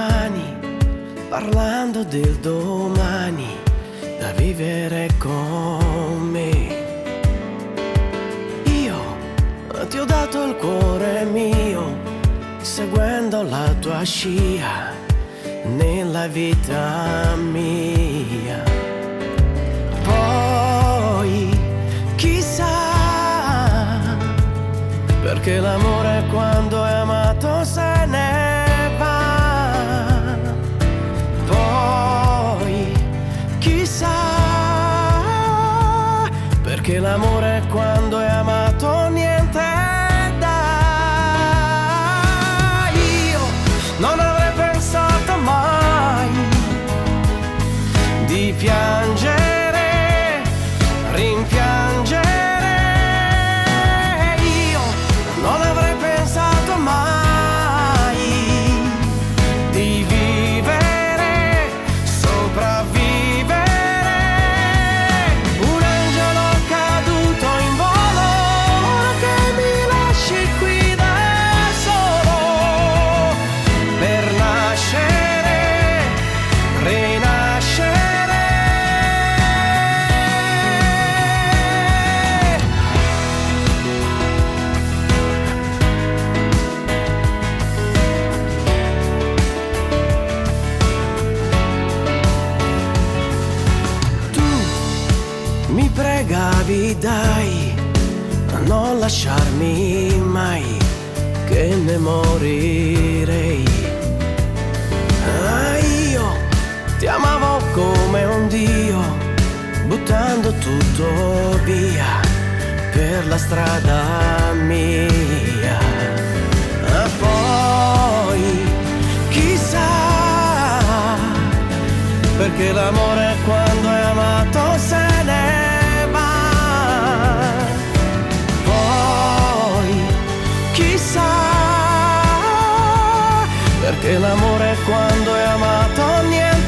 mani, parlando del domani da vivere con me. Io ti ho dato il cuore mio, seguendo la tua scia nella vita mia. Poi chissà, perché l'amore quando è amato se ne va. Poi chissà, perché l'amore quando è amato niente dà. Io non avrei pensato mai di piangere, rimpiangere. Io non avrei pensato mai di vivere, sopravvivere. Un angelo caduto in volo, che mi lasci qui da solo per nascere, rinascere. Tu mi pregavi, dai, a non lasciarmi mai, che ne morirei. Ah, io ti amavo come un dio, buttando tutto via per la strada mia. Ah, poi chissà, perché l'amore quando è amato se ne va. Poi chissà, perché l'amore quando è amato niente